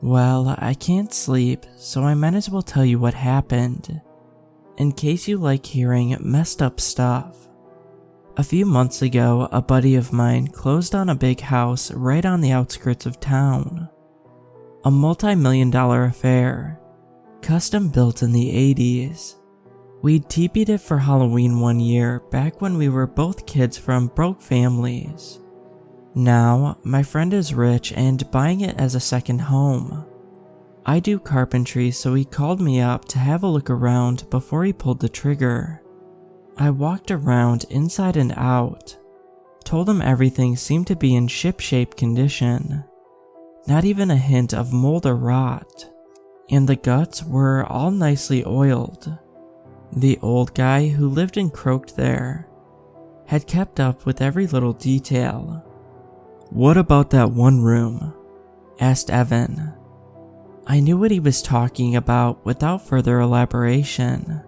Well, I can't sleep, so I might as well tell you what happened, in case you like hearing messed up stuff. A few months ago, a buddy of mine closed on a big house right on the outskirts of town. A multi-million-dollar affair, custom built in the 80s. We'd teepeed it for Halloween one year back when we were both kids from broke families. Now, my friend is rich and buying it as a second home. I do carpentry, so he called me up to have a look around before he pulled the trigger. I walked around inside and out, told him everything seemed to be in ship-shape condition, not even a hint of mold or rot, and the guts were all nicely oiled. The old guy who lived and croaked there had kept up with every little detail. "What about that one room?" asked Evan. I knew what he was talking about without further elaboration.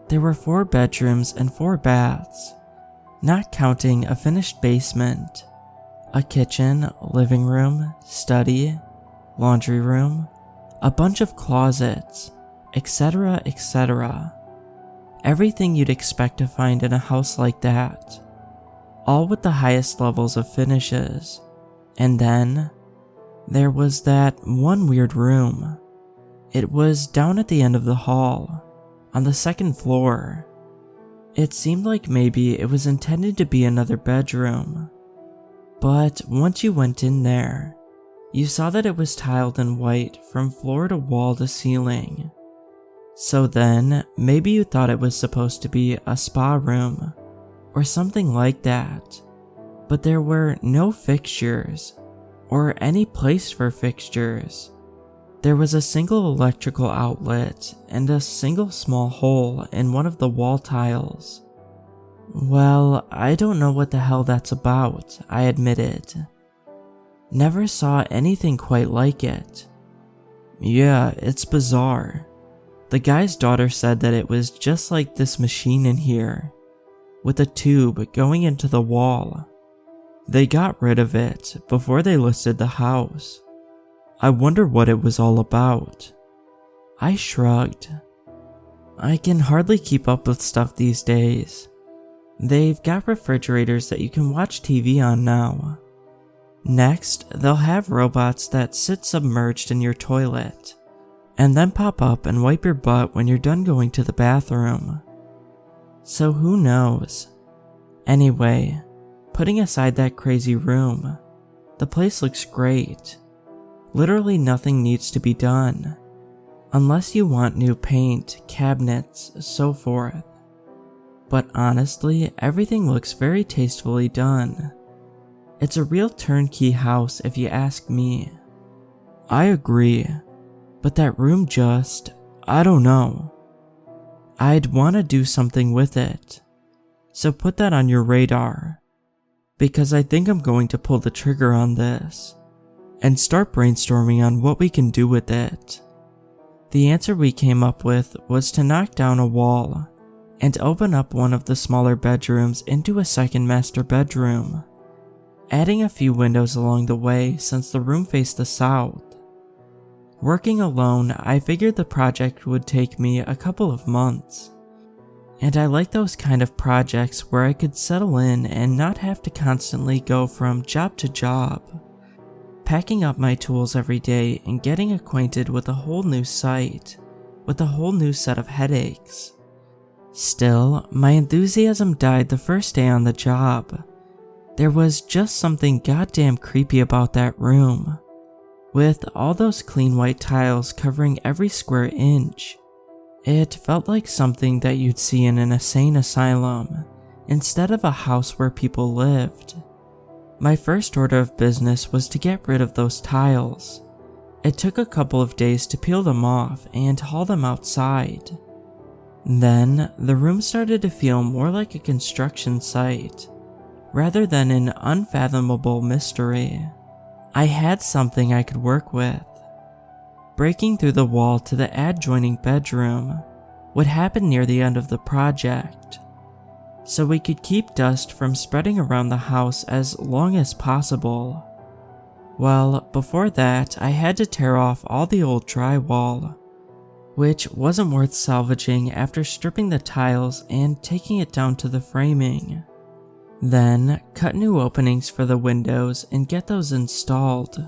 There were 4 bedrooms and 4 baths, not counting a finished basement, a kitchen, living room, study, laundry room, a bunch of closets, etc., etc. Everything you'd expect to find in a house like that, all with the highest levels of finishes. And then there was that one weird room. It was down at the end of the hall, on the 2nd floor. It seemed like maybe it was intended to be another bedroom. But once you went in there, you saw that it was tiled in white from floor to wall to ceiling. So then, maybe you thought it was supposed to be a spa room, or something like that. But there were no fixtures, or any place for fixtures. There was a single electrical outlet and a single small hole in one of the wall tiles. Well, I don't know what the hell that's about, I admitted. Never saw anything quite like it. Yeah, it's bizarre. The guy's daughter said that it was just like this machine in here, with a tube going into the wall. They got rid of it before they listed the house. I wonder what it was all about. I shrugged. I can hardly keep up with stuff these days. They've got refrigerators that you can watch TV on now. Next, they'll have robots that sit submerged in your toilet, and then pop up and wipe your butt when you're done going to the bathroom. So who knows? Anyway, putting aside that crazy room, the place looks great. Literally nothing needs to be done, unless you want new paint, cabinets, so forth. But honestly, everything looks very tastefully done. It's a real turnkey house if you ask me. I agree, but that room just, I don't know. I'd want to do something with it, so put that on your radar, because I think I'm going to pull the trigger on this and start brainstorming on what we can do with it. The answer we came up with was to knock down a wall and open up one of the smaller bedrooms into a second master bedroom, adding a few windows along the way since the room faced the south. Working alone, I figured the project would take me a couple of months, and I like those kind of projects where I could settle in and not have to constantly go from job to job, packing up my tools every day and getting acquainted with a whole new site, with a whole new set of headaches. Still, my enthusiasm died the first day on the job. There was just something goddamn creepy about that room, with all those clean white tiles covering every square inch. It felt like something that you'd see in an insane asylum, instead of a house where people lived. My first order of business was to get rid of those tiles. It took a couple of days to peel them off and haul them outside. Then, the room started to feel more like a construction site, rather than an unfathomable mystery. I had something I could work with. Breaking through the wall to the adjoining bedroom would happen near the end of the project, so we could keep dust from spreading around the house as long as possible. Well, before that, I had to tear off all the old drywall, which wasn't worth salvaging after stripping the tiles and taking it down to the framing. Then, cut new openings for the windows and get those installed.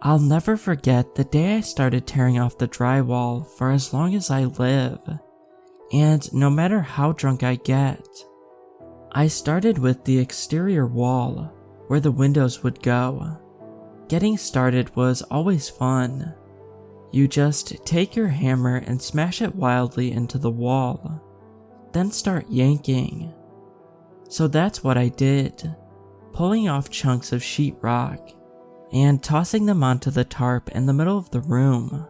I'll never forget the day I started tearing off the drywall for as long as I live, and no matter how drunk I get. I started with the exterior wall, where the windows would go. Getting started was always fun. You just take your hammer and smash it wildly into the wall, then start yanking. So that's what I did, pulling off chunks of sheetrock and tossing them onto the tarp in the middle of the room.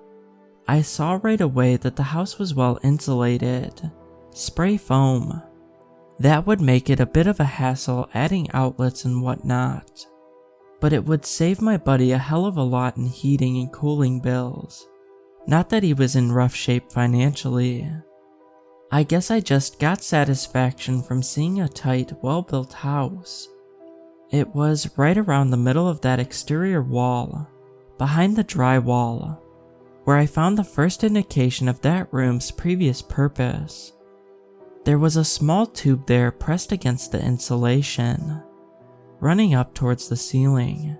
I saw right away that the house was well insulated, spray foam. That would make it a bit of a hassle adding outlets and whatnot, but it would save my buddy a hell of a lot in heating and cooling bills. Not that he was in rough shape financially. I guess I just got satisfaction from seeing a tight, well-built house. It was right around the middle of that exterior wall, behind the drywall, where I found the first indication of that room's previous purpose. There was a small tube there pressed against the insulation, running up towards the ceiling.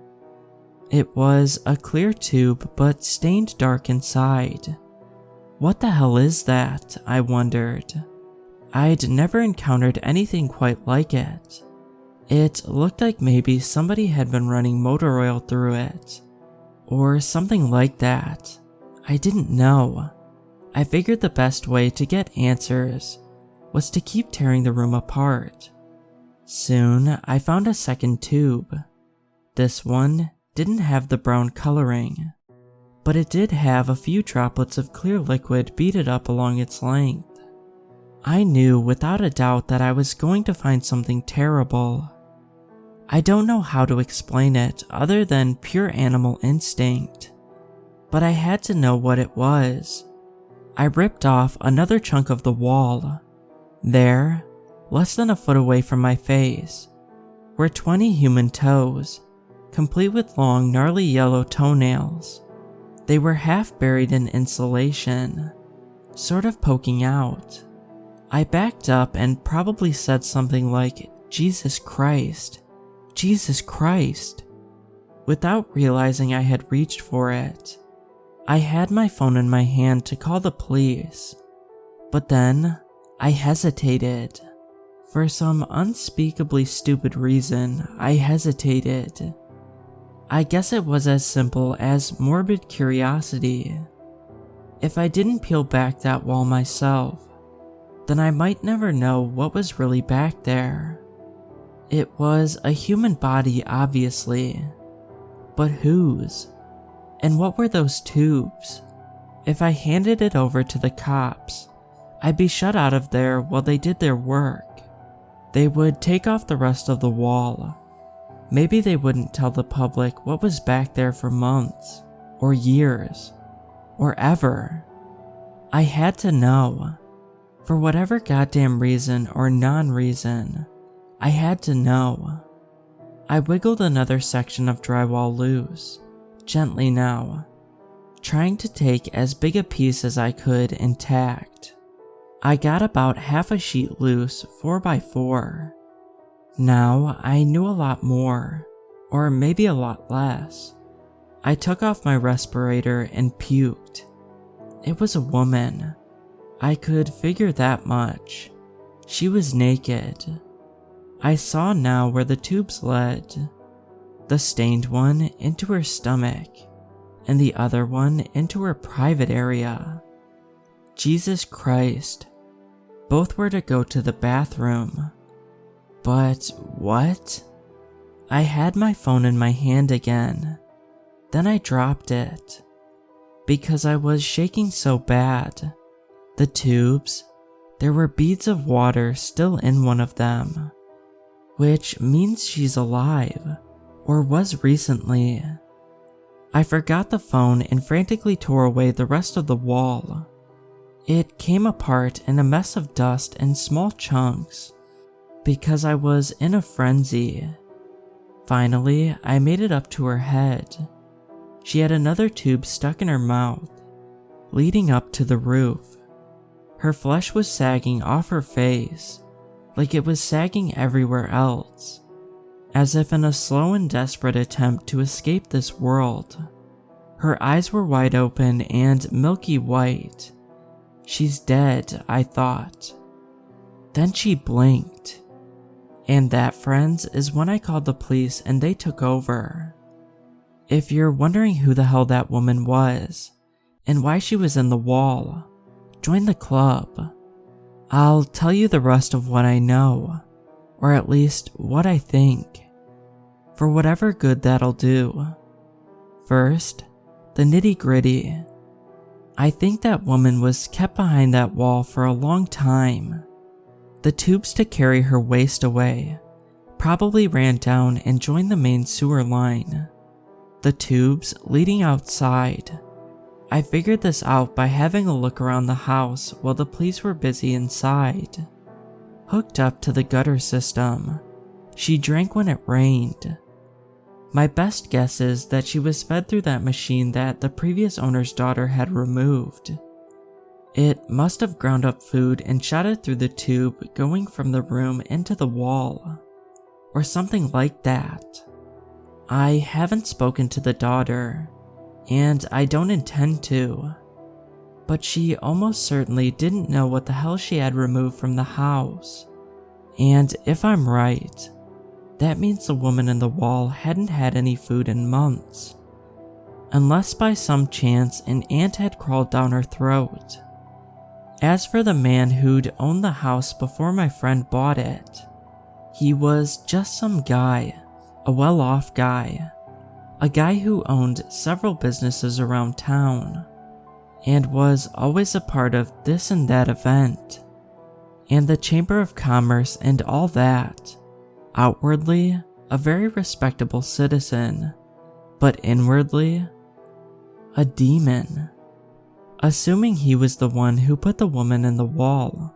It was a clear tube but stained dark inside. What the hell is that? I wondered. I'd never encountered anything quite like it. It looked like maybe somebody had been running motor oil through it, or something like that. I didn't know. I figured the best way to get answers was to keep tearing the room apart. Soon, I found a second tube. This one didn't have the brown coloring, but it did have a few droplets of clear liquid beaded up along its length. I knew without a doubt that I was going to find something terrible. I don't know how to explain it other than pure animal instinct, but I had to know what it was. I ripped off another chunk of the wall. There, less than a foot away from my face, were 20 human toes, complete with long, gnarly yellow toenails. They were half buried in insulation, sort of poking out. I backed up and probably said something like, "Jesus Christ, Jesus Christ," without realizing I had reached for it. I had my phone in my hand to call the police, but then I hesitated. For some unspeakably stupid reason, I hesitated. I guess it was as simple as morbid curiosity. If I didn't peel back that wall myself, then I might never know what was really back there. It was a human body, obviously, but whose? And what were those tubes? If I handed it over to the cops, I'd be shut out of there while they did their work. They would take off the rest of the wall. Maybe they wouldn't tell the public what was back there for months, or years, or ever. I had to know. For whatever goddamn reason or non-reason, I had to know. I wiggled another section of drywall loose, gently now, trying to take as big a piece as I could intact. I got about half a sheet loose 4x4. Now I knew a lot more, or maybe a lot less. I took off my respirator and puked. It was a woman. I could figure that much. She was naked. I saw now where the tubes led. The stained one into her stomach, and the other one into her private area. Jesus Christ. Both were to go to the bathroom. But what? I had my phone in my hand again. Then I dropped it, because I was shaking so bad. The tubes, there were beads of water still in one of them, which means she's alive, or was recently. I forgot the phone and frantically tore away the rest of the wall. It came apart in a mess of dust and small chunks, because I was in a frenzy. Finally, I made it up to her head. She had another tube stuck in her mouth, leading up to the roof. Her flesh was sagging off her face, like it was sagging everywhere else, as if in a slow and desperate attempt to escape this world. Her eyes were wide open and milky white. She's dead, I thought. Then she blinked. And that, friends, is when I called the police and they took over. If you're wondering who the hell that woman was, and why she was in the wall, join the club. I'll tell you the rest of what I know, or at least what I think, for whatever good that'll do. First, the nitty-gritty. I think that woman was kept behind that wall for a long time. The tubes to carry her waste away probably ran down and joined the main sewer line. The tubes leading outside. I figured this out by having a look around the house while the police were busy inside. Hooked up to the gutter system, she drank when it rained. My best guess is that she was fed through that machine that the previous owner's daughter had removed. It must have ground up food and shot it through the tube going from the room into the wall, or something like that. I haven't spoken to the daughter, and I don't intend to, but she almost certainly didn't know what the hell she had removed from the house, and if I'm right, that means the woman in the wall hadn't had any food in months, unless by some chance an ant had crawled down her throat. As for the man who'd owned the house before my friend bought it, he was just some guy, a well-off guy, a guy who owned several businesses around town, and was always a part of this and that event, and the Chamber of Commerce and all that. Outwardly, a very respectable citizen, but inwardly, a demon. Assuming he was the one who put the woman in the wall,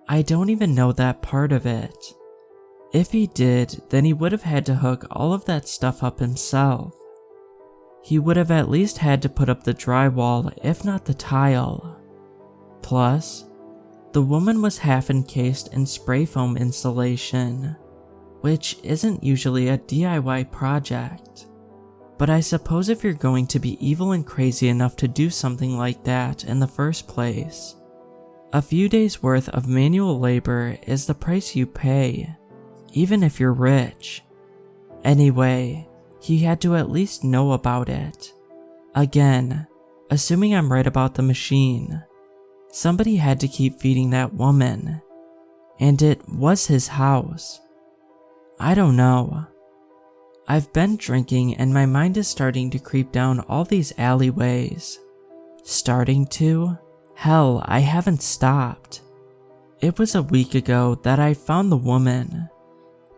I don't even know that part of it. If he did, then he would have had to hook all of that stuff up himself. He would have at least had to put up the drywall, if not the tile. Plus, the woman was half encased in spray foam insulation, which isn't usually a DIY project. But I suppose if you're going to be evil and crazy enough to do something like that in the first place, a few days worth of manual labor is the price you pay, even if you're rich. Anyway, he had to at least know about it. Again, assuming I'm right about the machine, somebody had to keep feeding that woman, and it was his house. I don't know. I've been drinking and my mind is starting to creep down all these alleyways. Starting to? Hell, I haven't stopped. It was a week ago that I found the woman,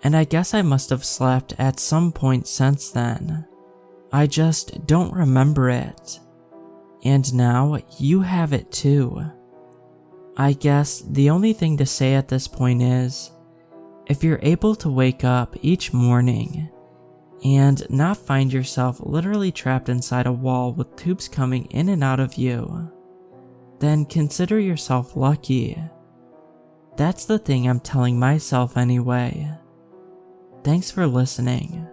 and I guess I must have slept at some point since then. I just don't remember it. And now you have it too. I guess the only thing to say at this point is, if you're able to wake up each morning and not find yourself literally trapped inside a wall with tubes coming in and out of you, then consider yourself lucky. That's the thing I'm telling myself anyway. Thanks for listening.